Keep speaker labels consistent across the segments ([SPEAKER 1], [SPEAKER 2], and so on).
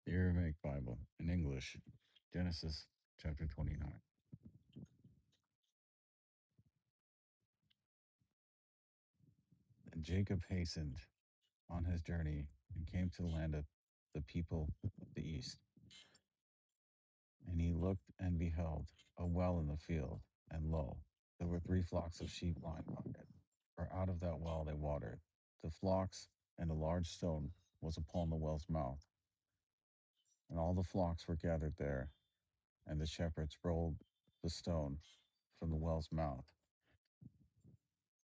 [SPEAKER 1] The Aramaic Bible in English, Genesis chapter 29. And Jacob hastened on his journey and came to the land of the people of the east. And he looked and beheld a well in the field, and lo, there were 3 flocks of sheep lying by it. For out of that well they watered the flocks, and a large stone was upon the well's mouth. And all the flocks were gathered there, and the shepherds rolled the stone from the well's mouth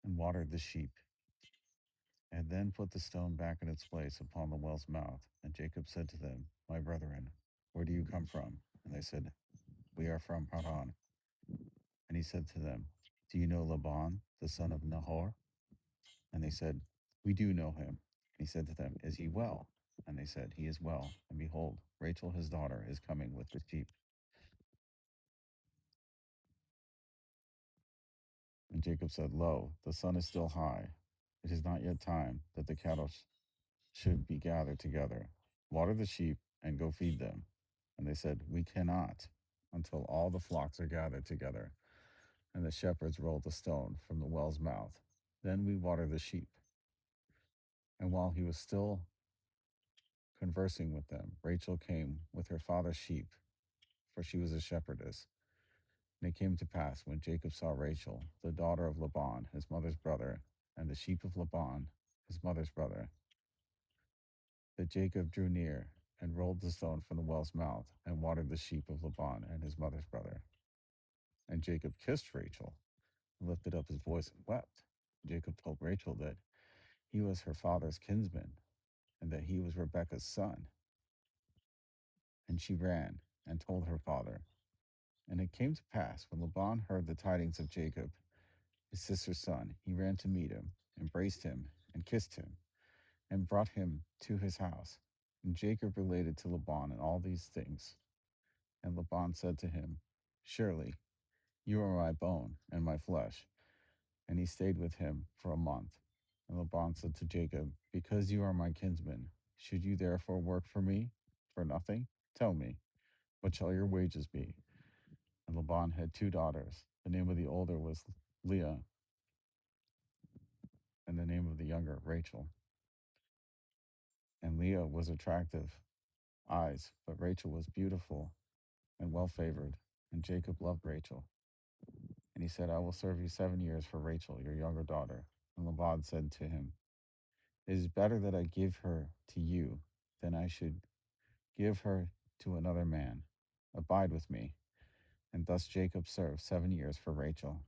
[SPEAKER 1] and watered the sheep, and then put the stone back in its place upon the well's mouth. And Jacob said to them, My brethren, where do you come from? And they said, We are from Haran. And he said to them, Do you know Laban, the son of Nahor? And they said, We do know him. And he said to them, Is he well? And they said, He is well. And behold, Rachel his daughter is coming with the sheep. And Jacob said, Lo, the sun is still high. It is not yet time that the cattle should be gathered together. Water the sheep and go feed them. And they said, We cannot until all the flocks are gathered together. And the shepherds rolled the stone from the well's mouth. Then we water the sheep. And while he was still conversing with them, Rachel came with her father's sheep, for she was a shepherdess. And it came to pass when Jacob saw Rachel, the daughter of Laban, his mother's brother, and the sheep of Laban, his mother's brother, that Jacob drew near and rolled the stone from the well's mouth and watered the sheep of Laban and his mother's brother. And Jacob kissed Rachel and lifted up his voice and wept. Jacob told Rachel that he was her father's kinsman and that he was Rebekah's son. And she ran and told her father. And it came to pass when Laban heard the tidings of Jacob, his sister's son, he ran to meet him, embraced him, and kissed him, and brought him to his house. And Jacob related to Laban all these things. And Laban said to him, Surely you are my bone and my flesh. And he stayed with him for a month. And Laban said to Jacob, Because you are my kinsman, should you therefore work for me for nothing? Tell me, what shall your wages be? And Laban had 2 daughters. The name of the older was Leah, and the name of the younger Rachel. And Leah was attractive eyes, but Rachel was beautiful and well favored. And Jacob loved Rachel. And he said, I will serve you 7 years for Rachel, your younger daughter. And Laban said to him, It is better that I give her to you than I should give her to another man. Abide with me. And thus Jacob served 7 years for Rachel.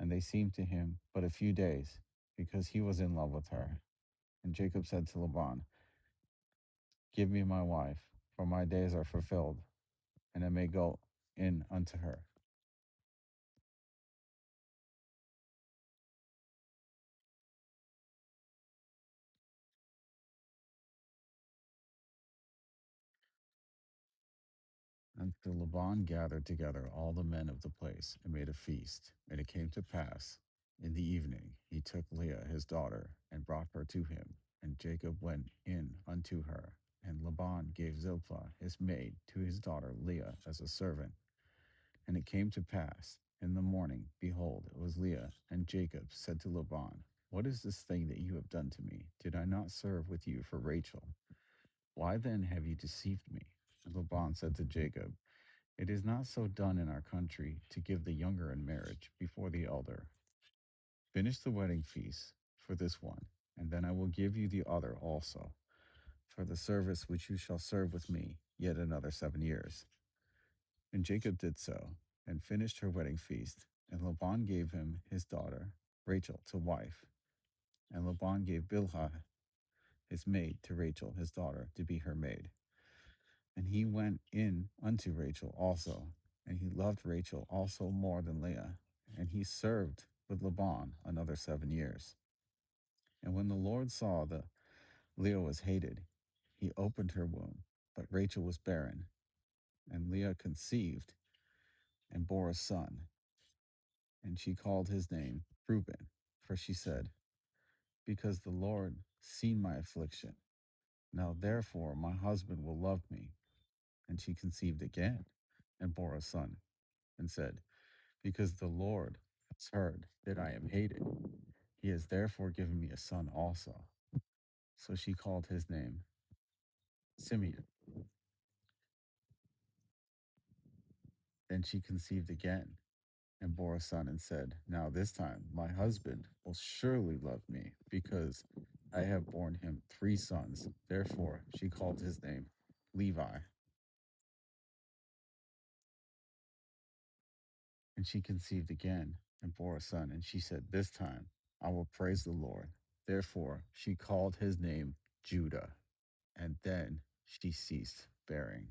[SPEAKER 1] And they seemed to him but a few days, because he was in love with her. And Jacob said to Laban, Give me my wife, for my days are fulfilled, and I may go in unto her. And so Laban gathered together all the men of the place and made a feast. And it came to pass in the evening, he took Leah his daughter and brought her to him. And Jacob went in unto her. And Laban gave Zilpah his maid to his daughter Leah as a servant. And it came to pass in the morning, behold, it was Leah. And Jacob said to Laban, What is this thing that you have done to me? Did I not serve with you for Rachel? Why then have you deceived me? And Laban said to Jacob, It is not so done in our country to give the younger in marriage before the elder. Finish the wedding feast for this one, and then I will give you the other also, for the service which you shall serve with me yet another 7 years. And Jacob did so, and finished her wedding feast. And Laban gave him his daughter, Rachel, to wife. And Laban gave Bilhah, his maid, to Rachel, his daughter, to be her maid. And he went in unto Rachel also, and he loved Rachel also more than Leah. And he served with Laban another 7 years. And when the Lord saw that Leah was hated, he opened her womb, but Rachel was barren. And Leah conceived and bore a son, and she called his name Reuben, for she said, Because the Lord seen my affliction, Now therefore my husband will love me. And she conceived again and bore a son, and said, Because the Lord has heard that I am hated, he has therefore given me a son also. So she called his name Simeon. Then she conceived again and bore a son, and said, Now this time my husband will surely love me, because I have borne him three sons. Therefore she called his name Levi. And she conceived again and bore a son, and she said, This time I will praise the Lord. Therefore she called his name Judah. And then she ceased bearing.